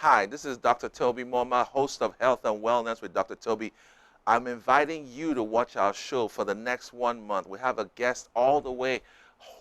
Hi, this is Dr. Toby Moma, host of Health and Wellness with Dr. Toby. I'm inviting you to watch our show for the next 1 month. We have a guest all the way.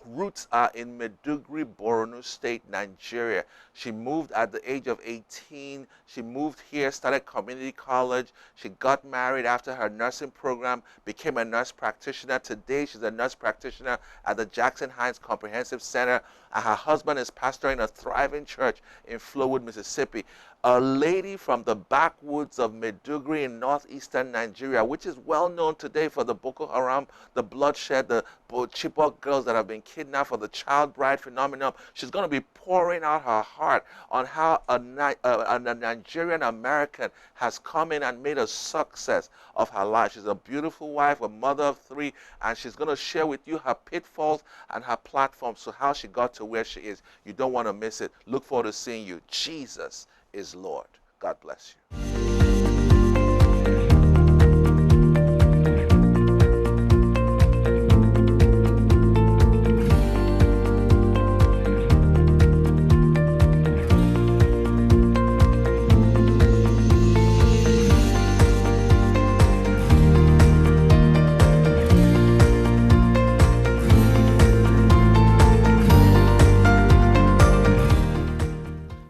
Roots are in Maiduguri, Borno State, Nigeria. She moved at the age of 18. She moved here, started community college. She got married after her nursing program, became a nurse practitioner. Today, she's a nurse practitioner at the Jackson Hines Comprehensive Center. And her husband is pastoring a thriving church in Flowood, Mississippi. A lady from the backwoods of Maiduguri in northeastern Nigeria, which is well known today for the Boko Haram, the bloodshed, the Chibok girls that have been kidnapped, for the child bride phenomenon. She's going to be pouring out her heart on how a Nigerian American has come in and made a success of her life. She's a beautiful wife, a mother of 3, and she's going to share with you her pitfalls and her platforms, so how she got to where she is. You don't want to miss it. Look forward to seeing you. Jesus is Lord. God bless you.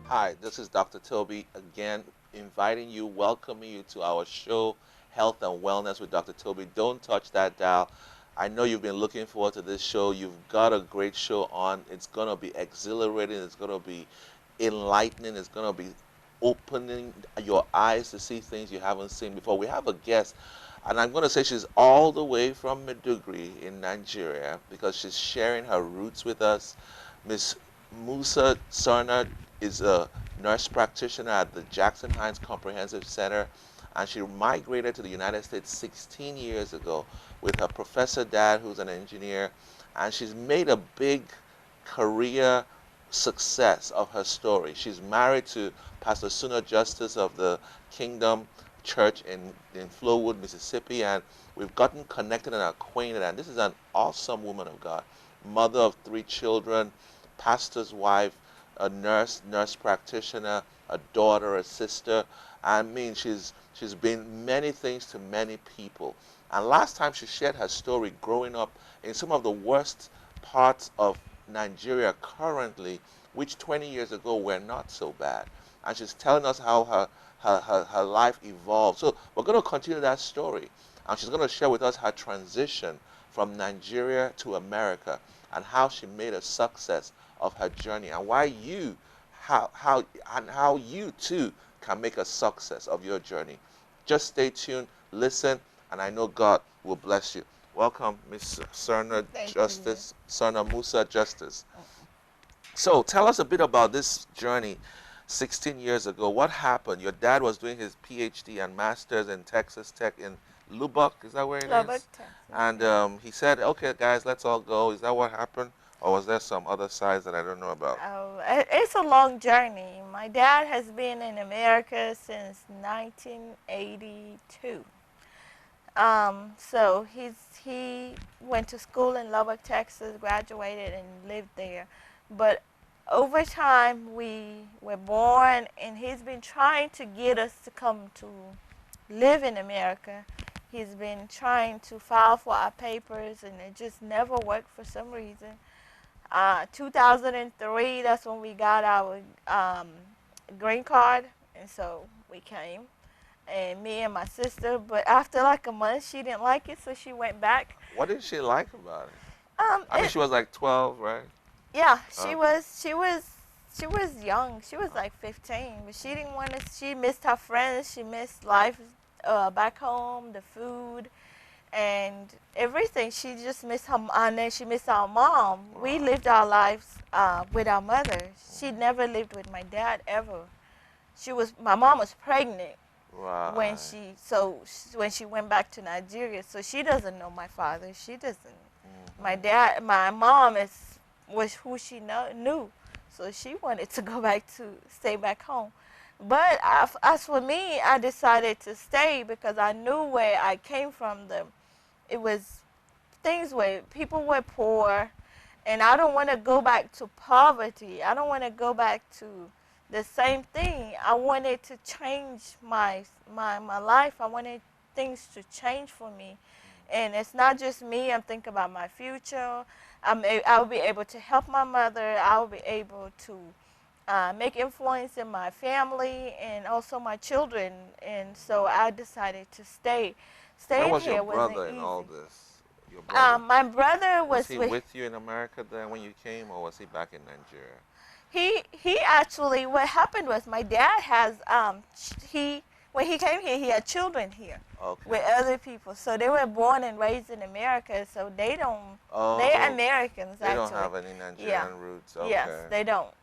Hi, this is Dr. Toby again, inviting you, welcoming you to our show, Health and Wellness with Dr. Toby. Don't touch that dial. I know you've been looking forward to this show. You've got a great show on. It's going to be exhilarating. It's going to be enlightening. It's going to be opening your eyes to see things you haven't seen before. We have a guest, and I'm going to say she's all the way from Maiduguri in Nigeria because she's sharing her roots with us. Miss Musa Sarna is a nurse practitioner at the Jackson Hines Comprehensive Center, and she migrated to the United States 16 years ago with her professor dad, who's an engineer, and she's made a big career success of her story. She's married to Pastor Sooner Justice of the Kingdom Church in Flowood, Mississippi, and we've gotten connected and acquainted, and this is an awesome woman of God, mother of 3 children, pastor's wife, a nurse practitioner, a daughter, a sister. I mean, she's been many things to many people. And last time she shared her story growing up in some of the worst parts of Nigeria currently, which 20 years ago were not so bad. And she's telling us how her life evolved. So we're going to continue that story. And she's going to share with us her transition from Nigeria to America and how she made a success of her journey, and why you how you too can make a success of your journey. Just stay tuned, listen, and I know God will bless you. Welcome, Miss Sarna Justice, Sarna Musa Justice. So tell us a bit about this journey 16 years ago. What happened? Your dad was doing his PhD and master's in Texas Tech in Lubbock, is that where it Lubbock, is? Texas. And he said, okay, guys, let's all go. Is that what happened? Or was there some other sides that I don't know about? It's a long journey. My dad has been in America since 1982. So he went to school in Lubbock, Texas, graduated and lived there. But over time, we were born, and he's been trying to get us to come to live in America. He's been trying to file for our papers, and it just never worked for some reason. 2003, that's when we got our green card, and so we came, and me and my sister. But after like a month, she didn't like it, so she went back. What did she like about it? I mean, she was like 12, right? Yeah, she was young. She was like 15, but she didn't want to. She missed her friends. She missed life back home, the food, and everything. She just missed her, and then she missed our mom. Wow. We lived our lives with our mother. She never lived with my dad ever. My mom was pregnant Right. when she went back to Nigeria. So she doesn't know my father. She doesn't. Mm-hmm. My mom was who she knew. So she wanted to go back to stay back home. But as for me, I decided to stay because I knew where I came from. It was things where people were poor, and I don't want to go back to poverty. I don't want to go back to the same thing. I wanted to change my life. I wanted things to change for me. And it's not just me. I'm thinking about my future. I'll be able to help my mother. I'll be able to make influence in my family and also my children. And so I decided to stay. Where Staying was your here wasn't brother in easy. all this? Your brother. My brother Was was he with you in America then when you came, or was he back in Nigeria? he actually, what happened was my dad has he when he came here he had children here Okay. with other people, so they were born and raised in America, so they don't they're Oh, Americans they actually. don't have any Nigerian Yeah. roots. Okay. Yes, they don't.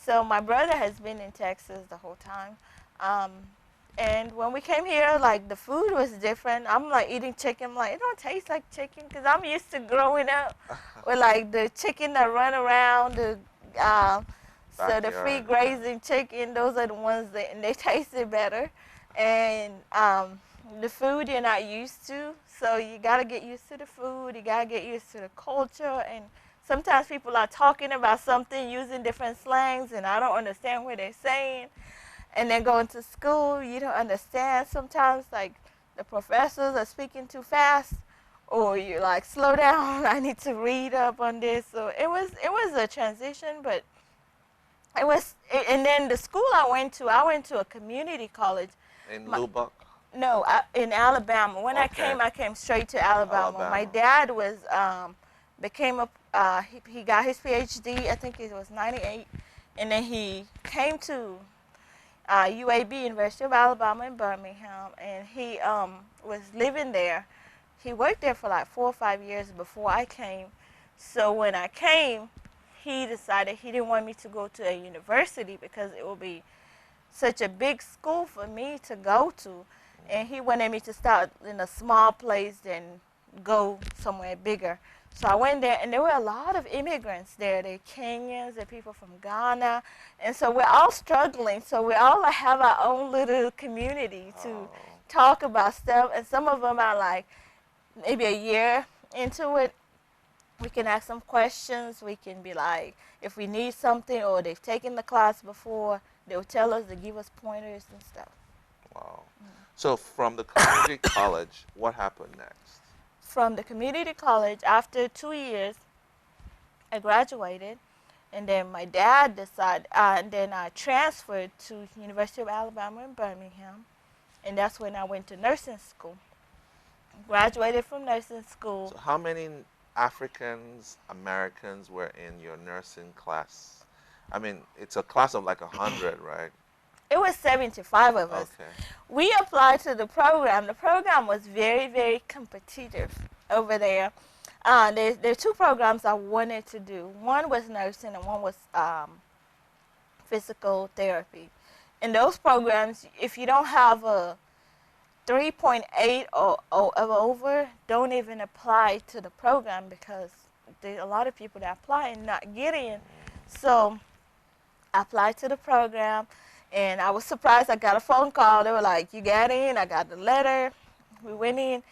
So my brother has been in Texas the whole time. Um, and when we came here, like the food was different. I'm like eating chicken, I'm like it don't taste like chicken because I'm used to growing up with like the chicken that run around, the so the free Backyard. grazing chicken. Those are the ones that and they tasted better, and the food you're not used to. So you gotta get used to the food. You gotta get used to the culture, and sometimes people are talking about something using different slangs, and I don't understand what they're saying. And then going to school, you don't understand sometimes, like the professors are speaking too fast, or you're like, slow down, I need to read up on this. So it was a transition, but it was. And then the school I went to a community college. In My, Lubbock? no, in Alabama. When Okay. I came straight to Alabama. Alabama. My dad was became a he got his PhD. I think it was '98, and then he came to UAB, University of Alabama in Birmingham, and he was living there. He worked there for like 4 or 5 years before I came. So when I came, he decided he didn't want me to go to a university because it would be such a big school for me to go to, and he wanted me to start in a small place and go somewhere bigger. So I went there, and there were a lot of immigrants there. They're Kenyans, they're people from Ghana, and so we're all struggling. So we all have our own little community to Oh. talk about stuff, and some of them are like maybe a year into it. We can ask them questions. We can be like, if we need something or they've taken the class before, they'll tell us, they give us pointers and stuff. Wow. So from the community college, what happened next? From the community college, after 2 years, I graduated, and then my dad decided, and then I transferred to University of Alabama in Birmingham, and that's when I went to nursing school. Graduated from nursing school. So how many Africans, Americans were in your nursing class? I mean, it's a class of like 100, right? It was 75 of us. Okay. We applied to the program. The program was very, very competitive over there. There are two programs I wanted to do. One was nursing and one was physical therapy. In those programs, if you don't have a 3.8 or over, don't even apply to the program because there are a lot of people that apply and not get in. So I applied to the program, and I was surprised. I got a phone call. They were like, you got in. I got the letter. We went in.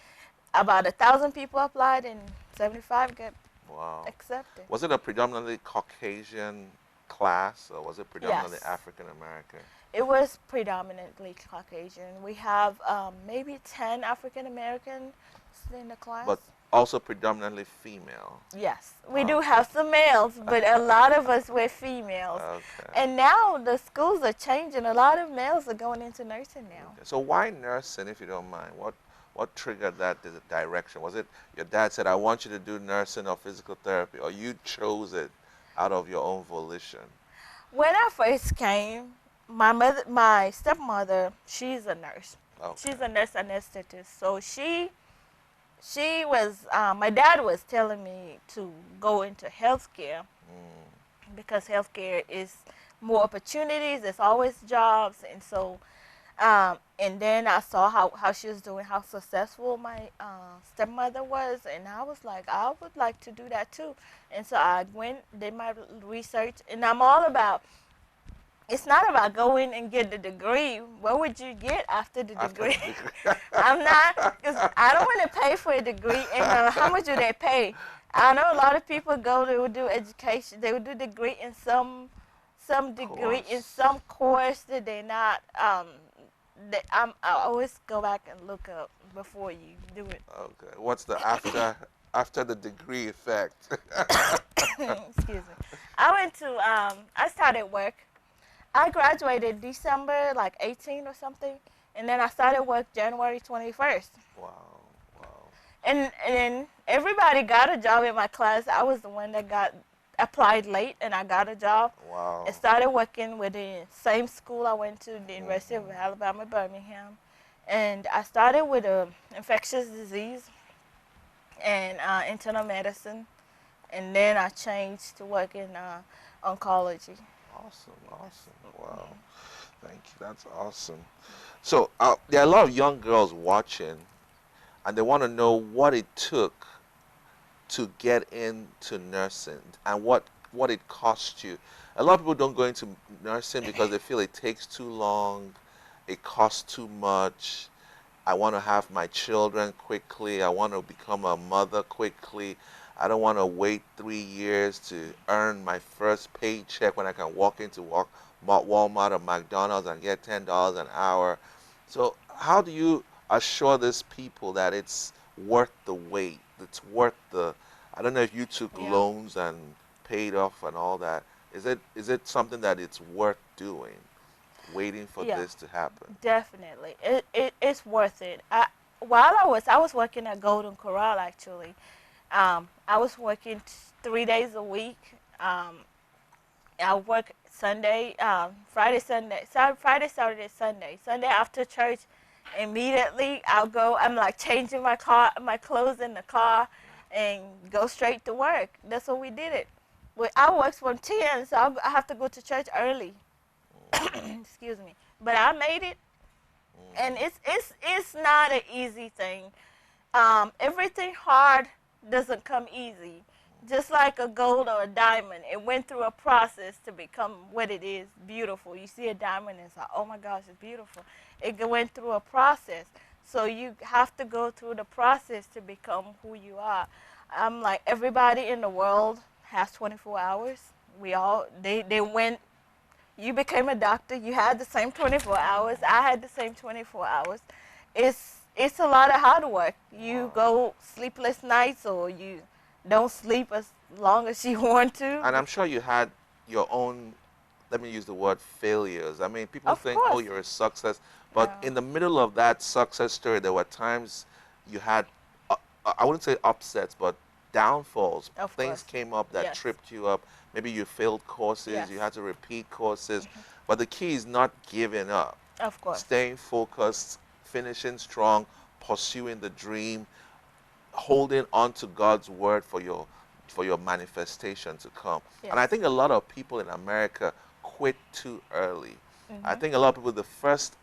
About 1,000 people applied, and 75 got Wow. accepted. Was it a predominantly Caucasian class, or was it predominantly Yes. African American? It was predominantly Caucasian. We have maybe 10 African Americans in the class. But also predominantly female. Yes, we Oh. do have some males, but a lot of us were females. Okay. And now the schools are changing. A lot of males are going into nursing now. Okay. So why nursing, if you don't mind? What triggered that direction? Was it your dad said, I want you to do nursing or physical therapy, or you chose it out of your own volition? When I first came, my stepmother, she's a nurse. Okay. She's a nurse anesthetist. So she was, my dad was telling me to go into healthcare because healthcare is more opportunities. There's always jobs. And so, and then I saw how she was doing, how successful my stepmother was. And I was like, I would like to do that too. And so I went, did my research, and I'm all about, it's not about going and get the degree. What would you get after the degree? I'm not, because I don't want to pay for a degree. And how much do they pay? I know a lot of people go, they would do education, they would do degree in some some degree in course. some course that they're not. I always go back and look up before you do it. Okay. What's the after the degree effect? Excuse me. I went to. I started work. I graduated December like 18 or something, and then I started work January 21st. Wow. Wow. And then everybody got a job in my class. I was the one that got applied late, and I got a job. I Wow. started working with the same school I went to, the University of Mhm. Alabama, Birmingham, and I started with infectious disease and internal medicine, and then I changed to work in oncology. Awesome. Awesome. Wow. Thank you. That's awesome. So there are a lot of young girls watching, and they want to know what it took to get into nursing and what it cost you. A lot of people don't go into nursing because they feel it takes too long, it costs too much. I want to have my children quickly. I want to become a mother quickly. I don't want to wait 3 years to earn my first paycheck when I can walk into Walmart or McDonald's and get $10 an hour. So how do you assure these people that it's worth the wait? It's worth the, I don't know if you took Yeah. loans and paid off and all that. Is it something that it's worth doing, waiting for Yeah, this to happen? definitely. It's worth it. While I was working at Golden Corral actually. I was working 3 days a week. Um, I work Sunday, Friday, Sunday, Friday, Saturday, Sunday. Sunday after church, immediately I'll go. I'm like changing my clothes in the car, and go straight to work. That's what we did it. I work from 10, so I have to go to church early. Excuse me. But I made it, and Mhm. it's not an easy thing. Everything hard doesn't come easy. Just like a gold or a diamond, it went through a process to become what it is, beautiful. You see a diamond and it's like, oh my gosh, it's beautiful. It went through a process. So you have to go through the process to become who you are. I'm like, everybody in the world has 24 hours. They went, you became a doctor, you had the same 24 hours, Mhm. I had the same 24 hours. It's a lot of hard work. You Wow. go sleepless nights, or you don't sleep as long as you want to. And I'm sure you had your own, let me use the word failures. I mean, people Of think, oh, course. you're a success. But Yeah. in the middle of that success story, there were times you had, I wouldn't say upsets, but downfalls. Of Things course. came up that Yes. tripped you up. Maybe you failed courses, Yes. you had to repeat courses. But the key is not giving up, Of course. staying focused, finishing strong, pursuing the dream, holding on to God's word for your manifestation to come. And Yes. I think a lot of people in America quit too early. I Mhm. think a lot of people, the first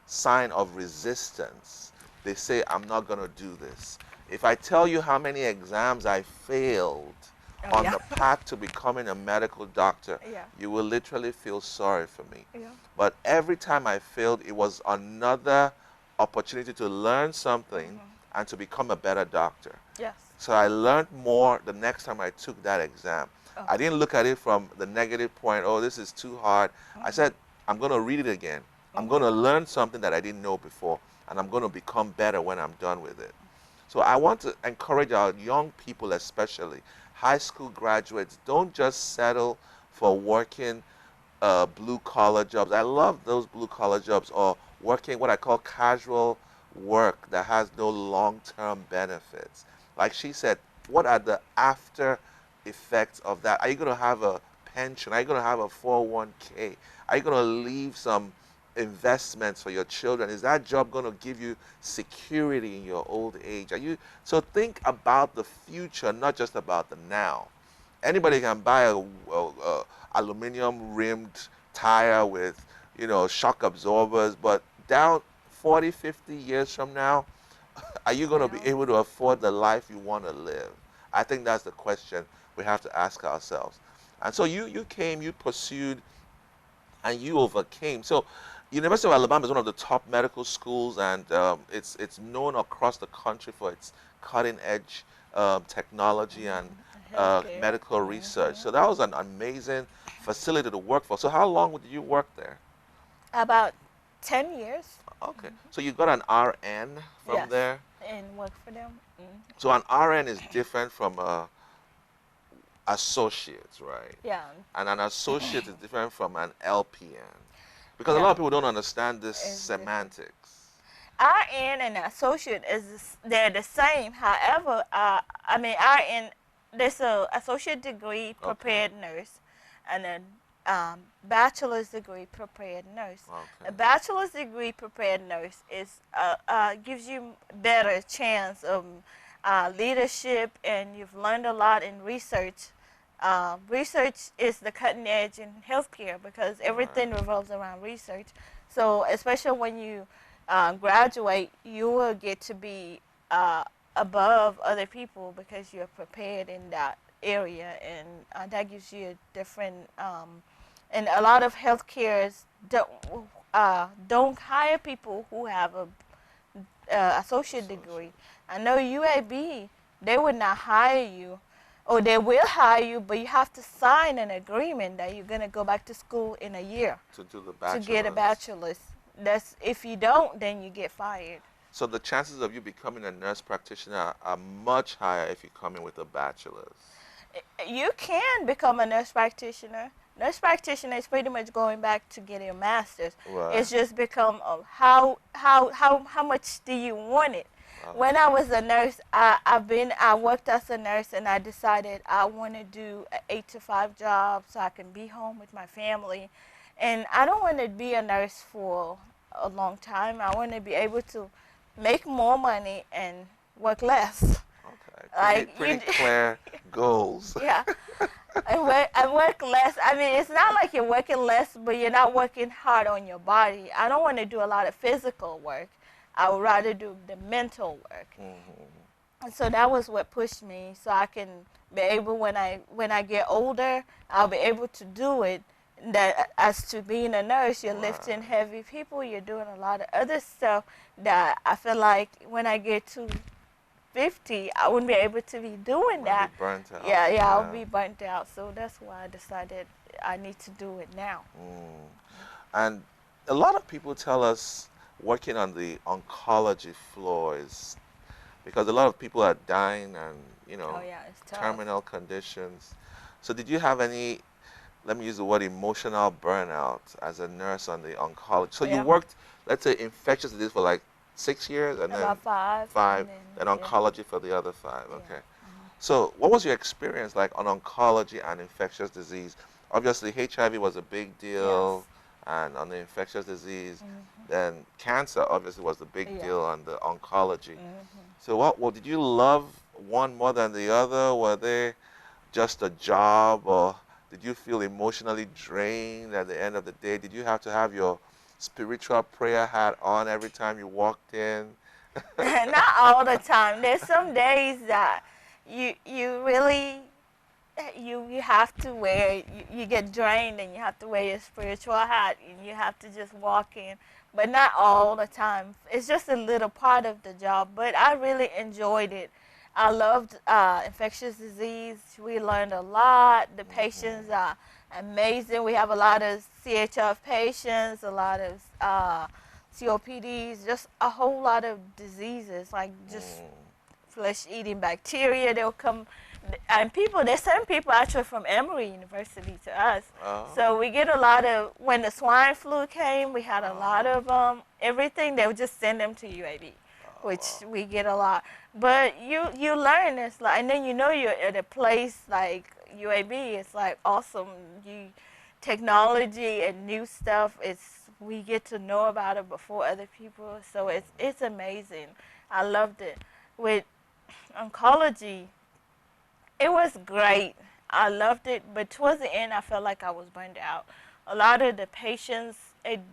sign of resistance, they say, I'm not going to do this. If I tell you how many exams I failed Oh on yeah. the path to becoming a medical doctor, Yeah. you will literally feel sorry for me. Yeah. But every time I failed, it was another opportunity to learn something Mhm. and to become a better doctor. Yes. So I learned more the next time I took that exam. I Okay. didn't look at it from the negative point, oh, this is too hard. I Mhm. said, I'm going to read it again. I'm going Mhm. to learn something that I didn't know before, and I'm going to become better when I'm done with it. So I want to encourage our young people, especially high school graduates, don't just settle for working blue collar jobs. I love those blue collar jobs, or working what I call casual work that has no long term benefits. Like she said, what are the after effects of that? Are you going to have a pension? Are you going to have a 401k? Are you going to leave some investments for your children? Is that job going to give you security in your old age? Are you so think about the future, not just about the now. Anybody can buy a aluminum rimmed tire with shock absorbers, but down 40, 50 years from now, are you going to be Yeah. able to afford the life you want to live? I think that's the question we have to ask ourselves. And so you came, you pursued, and you overcame. So University of Alabama is one of the top medical schools, and it's known across the country for its cutting edge technology and healthcare. medical research. So that was an amazing facility to work for. So how long did you work there? About 10 years. Okay. So you got an RN from Yes, there. and work for them. So an RN is different from a associate, right? Yeah, And an associate is different from an LPN. Because a lot yeah, of people don't understand this it's different. semantics. RN and associate they're the same. However, I mean RN, there's a associate degree Okay. prepared nurse, and a bachelor's degree prepared nurse. A Okay. bachelor's degree prepared nurse is gives you better chance of leadership, and you've learned a lot in research. Research is the cutting edge in healthcare because Right. everything revolves around research. So especially when you graduate, you will get to be above other people because you're prepared in that area, and that gives you a different. And a lot of healthcares don't hire people who have a associate degree. Associate. I know UAB, they would not hire you, or they will hire you, but you have to sign an agreement that you're gonna go back to school in a year To do the to get a bachelor's. bachelor's. That's if you don't, then you get fired. So the chances of you becoming a nurse practitioner are much higher if you come in with a bachelor's. You can become a nurse practitioner. Nurse practitioner is pretty much going back to get your master's. Right. It's just become how much do you want it? When I was a nurse, I worked as a nurse, and I decided I want to do an 8 to 5 job so I can be home with my family, and I don't want to be a nurse for a long time. I want to be able to make more money and work less. Okay. Like Pretty you, clear goals. yeah. I work less. I mean, it's not like you're working less, but you're not working hard on your body. I don't want to do a lot of physical work. I would rather do the mental work. And so that was what pushed me, so I can be able when I get older, I'll be able to do it. That as to being a nurse, you're lifting heavy people, you're doing a lot of other stuff that I feel like when I get to 50, I wouldn't be able to be doing Might that. be burnt out. Yeah, I'll be burnt out. So that's why I decided I need to do it now. And a lot of people tell us working on the oncology floor is because a lot of people are dying and, Oh yeah, it's tough. terminal conditions. So did you have any, let me use the word emotional burnout as a nurse on the oncology? So you Yeah. worked, let's say, infectious disease for like 6 years and then About five. five, And and yeah. oncology for the other 5. Yeah. Okay. So what was your experience like on oncology and infectious disease? Obviously, HIV was a big deal, and on the infectious disease, then cancer obviously was the big Yeah. deal on the oncology. So what did you love one more than the other? Were they just a job, or did you feel emotionally drained at the end of the day? Did you have to have your spiritual prayer hat on every time you walked in? Not all the time. There's some days that you really you have to wear you get drained and you have to wear your spiritual hat and you have to just walk in, but not all the time. It's just a little part of the job, but I really enjoyed it. I loved infectious disease. We learned a lot. The patients are amazing. We have a lot of CHF patients, a lot of COPDs, just a whole lot of diseases, like just flesh-eating bacteria. They'll come, and they send people actually from Emory University to us. So we get a lot of, when the swine flu came, we had a lot of everything. They would just send them to UAB, which we get a lot. But you learn, it's like, and then you're at a place like UAB. It's like awesome. Technology and new stuff. We get to know about it before other people. So it's amazing. I loved it. With oncology, it was great. I loved it, but towards the end, I felt like I was burned out. A lot of the patients, them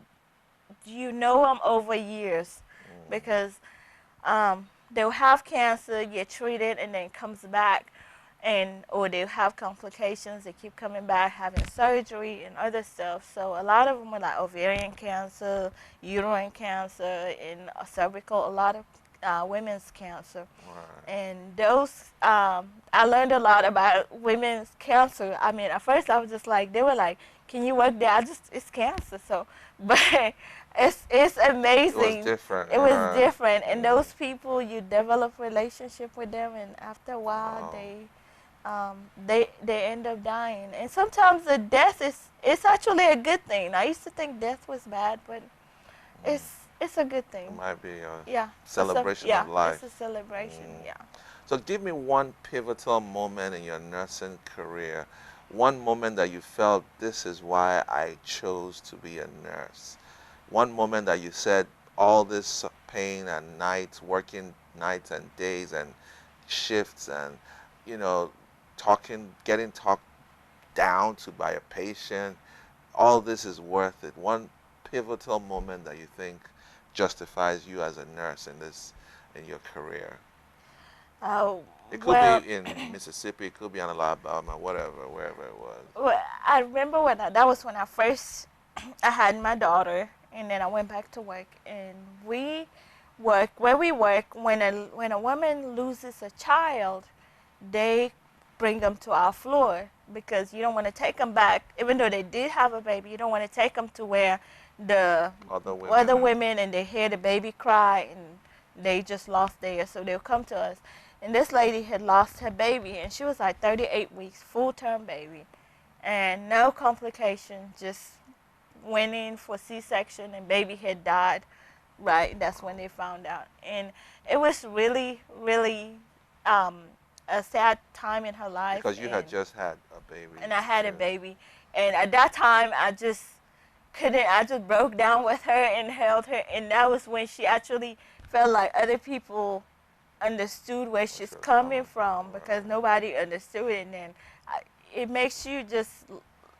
over years, because they'll have cancer, get treated, and then it comes back, or they have complications. They keep coming back, having surgery and other stuff. So a lot of them are like ovarian cancer, uterine cancer, and cervical. A lot of women's cancer. Right. And those, I learned a lot about women's cancer. I mean, at first I was just like, they were like, can you work there? It's cancer. So, but it's It was amazing. different. It was different. And Mm. those people, you develop relationship with them, and after a while, Wow. they end up dying. And sometimes the death is it's actually a good thing. I used to think death was bad, but Mm. it's a good It thing. might be a Yeah. celebration Yeah, of it's life. a celebration. Mm. Yeah. So give me one pivotal moment in your nursing career, one moment that you felt this is why I chose to be a nurse. One moment that you said all this pain and nights, working nights and days and shifts and, you know, getting talked down to by a patient, all this is worth it. One pivotal moment that you think justifies you as a nurse in your career. Oh, It could be well, in Mississippi, it could be in Alabama, whatever, wherever it was. well, I remember that was when I first I had my daughter, and then I went back to work, and we work where we work. When a woman loses a child, they bring them to our floor because you don't want to take them back, even though they did have a baby. You don't want to take them to where the Other women. other women and they hear the baby cry and they just lost theirs, so they'll come to us. And this lady had lost her baby, and she was like 38 weeks, full-term baby, and no complication, just went in for C-section, and baby had died. Right, that's when they found out, and it was really, really um, a sad time in her life. Because you had just had a baby. And I had a too. baby, and at that time I just couldn't. I just broke down with her and held her, and that was when she actually felt like other people understood where she's Sure. coming from because Right. nobody understood it. And then it makes you just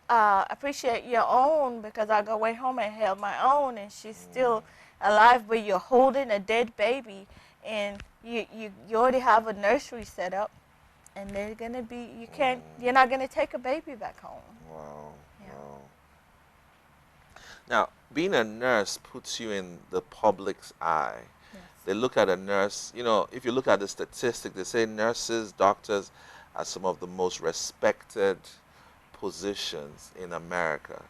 appreciate your own because I went home and held my own, and she's still alive, but you're holding a dead baby, and you already have a nursery set up, and they're gonna be you're not gonna take a baby back home. Wow. Yeah. Wow. Now, being a nurse puts you in the public's eye. Yes. They look at a nurse, if you look at the statistic, they say nurses, doctors are some of the most respected positions in America.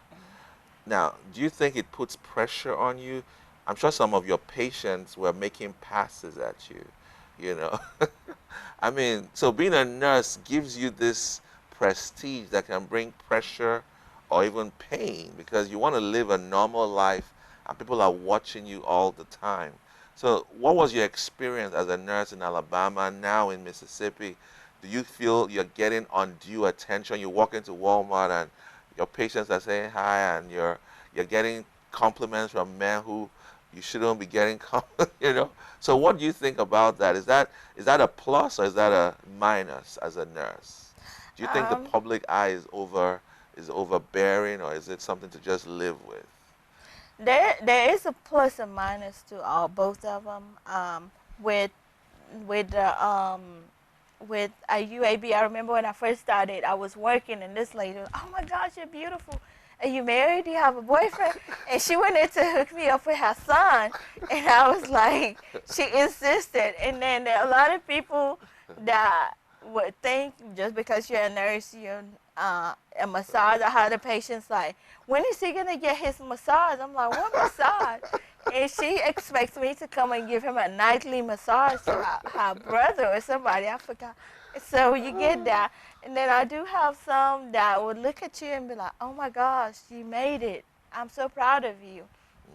Now, do you think it puts pressure on you? I'm sure some of your patients were making passes at you, you know. I mean, so being a nurse gives you this prestige that can bring pressure or even pain because you want to live a normal life and people are watching you all the time. So, what was your experience as a nurse in Alabama, now in Mississippi? Do you feel you're getting undue attention? You walk into Walmart and your patients are saying hi, and you're getting compliments from men who you shouldn't be getting, So, what do you think about that? Is that a plus or is that a minus as a nurse? Do you think the Um, public eye is overbearing, or is it something to just live with? there is a plus and minus to all both of them. With with the with UAB, I remember when I first started, I was working, and this lady was, "Oh my gosh, you're beautiful. Are you married? Do you have a boyfriend?" And she went in to hook me up with her son, and I was like, she insisted. And then there are a lot of people that would think just because you're a nurse, you're a massage. I had a patient's like, "When is he gonna get his massage?" I'm like, "What massage?" And she expects me to come and give him a nightly massage to her brother or somebody. I forgot. So you get that. And then I do have some that would look at you and be like, "Oh my gosh, you made it. I'm so proud of you."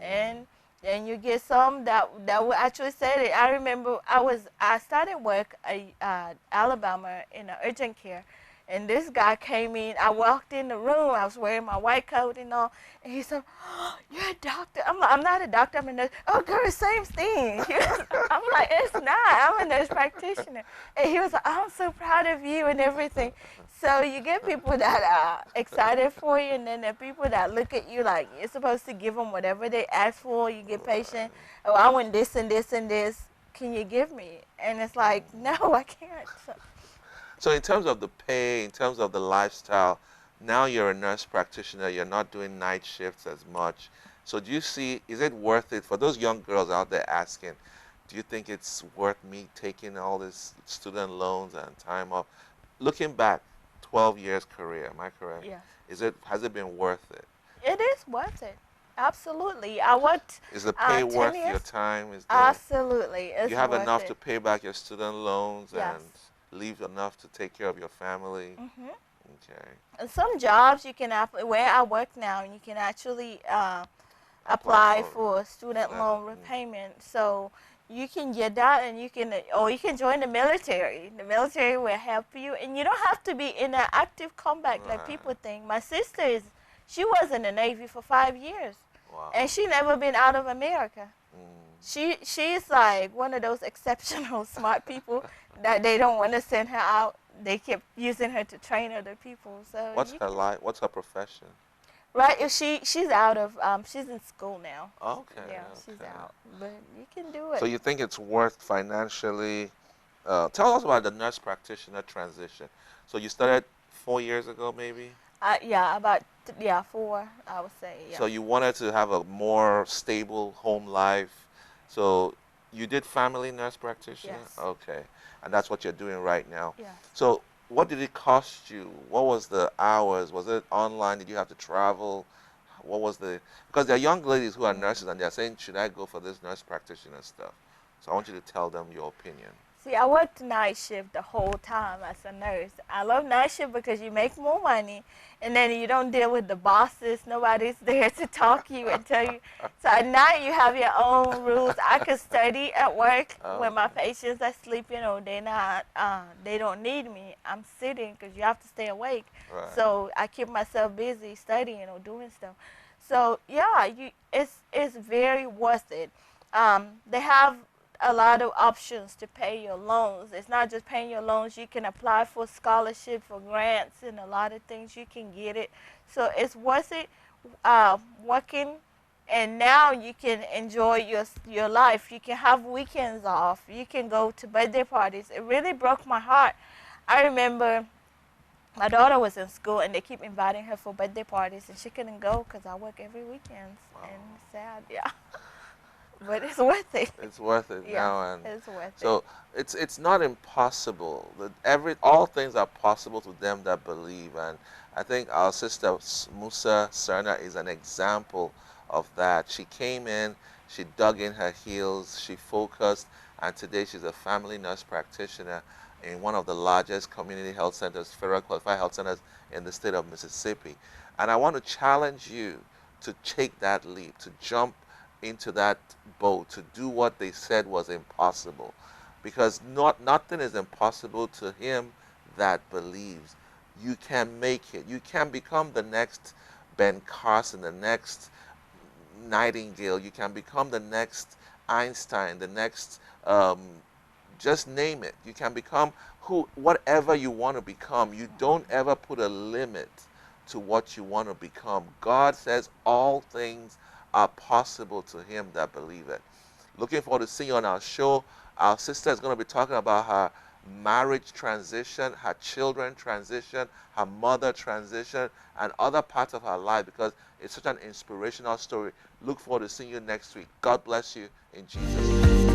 And then you get some that will actually say it. I remember I started work at Alabama in urgent care, and this guy came in. I walked in the room. I was wearing my white coat and all. And he said, "Oh, you're a doctor." I'm like, "I'm not a doctor. I'm a nurse." "Oh, girl, same thing." I'm like, "It's not. I'm a nurse practitioner." And he was like, "I'm so proud of you and everything." So you get people that are excited for you, and then there are people that look at you like you're supposed to give them whatever they ask for. You get patient. "Oh, I want this and this and this. Can you give me?" And it's like, "No, I can't." So in terms of the pay, in terms of the lifestyle, now you're a nurse practitioner, you're not doing night shifts as much. So do you see, is it worth it for those young girls out there asking, do you think it's worth me taking all this student loans and time off? Looking back, 12 years career, am I correct? Yes. Has it been worth it? It is worth it. Absolutely. I worked Is the pay 10 worth your years. time? Is the Absolutely. It's you have worth enough it. to pay back your student loans Yes. and leave enough to take care of your family? Hmm. Okay. And some jobs you can where I work now, you can actually apply for student loan repayment. So you can get that, and you can join the military. The military will help you, and you don't have to be in an active combat like Right. people think. My sister she was in the Navy for 5 years, Wow. and she never been out of America. Mm. She's like one of those exceptional smart people that they don't want to send her out. They kept using her to train other people. So What's her life? What's her profession? right, if she's out of she's in school now. Okay. Yeah, she's Okay. out, but you can do it. So you think it's worth financially? Tell us about the nurse practitioner transition. So you started 4 years ago, maybe. Yeah, about 4, I would say. Yeah. So you wanted to have a more stable home life. So you did family nurse practitioner? Yes. Okay. And that's what you're doing right now. Yeah. So what did it cost you? What was the hours? Was it online? Did you have to travel? What was because there are young ladies who are nurses and they're saying, should I go for this nurse practitioner stuff? So I want you to tell them your opinion. See, I worked night shift the whole time as a nurse. I love night shift because you make more money, and then you don't deal with the bosses. Nobody's there to talk to you and tell you. So at night you have your own rules. I could study at work when my patients are sleeping or they don't need me. I'm sitting because you have to stay awake. Right. So I keep myself busy studying or doing stuff. So yeah, it's very worth it. They have a lot of options to pay your loans. It's not just paying your loans. You can apply for scholarship, for grants, and a lot of things. You can get it. So it's worth it working. And now you can enjoy your life. You can have weekends off. You can go to birthday parties. It really broke my heart. I remember my daughter was in school, and they keep inviting her for birthday parties, and she couldn't go because I work every weekend. Wow. And it's sad, yeah. But it's worth it. It's worth it Yeah, now, and it's worth so it's not impossible. All things are possible to them that believe, and I think our sister Musa Serna is an example of that. She came in, she dug in her heels, she focused, and today she's a family nurse practitioner in one of the largest community health centers, federal qualified health centers in the state of Mississippi. And I want to challenge you to take that leap, to jump into that boat, to do what they said was impossible, because nothing is impossible to him that believes. You can make it. You can become the next Ben Carson, the next Nightingale. You can become the next Einstein, the next just name it. You can become whatever you want to become. You don't ever put a limit to what you want to become. God says all things are possible to him that believe it. Looking forward to seeing you on our show. Our sister is going to be talking about her marriage transition, her children transition, her mother transition, and other parts of her life, because it's such an inspirational story. Look forward to seeing you next week. God bless you in Jesus' name.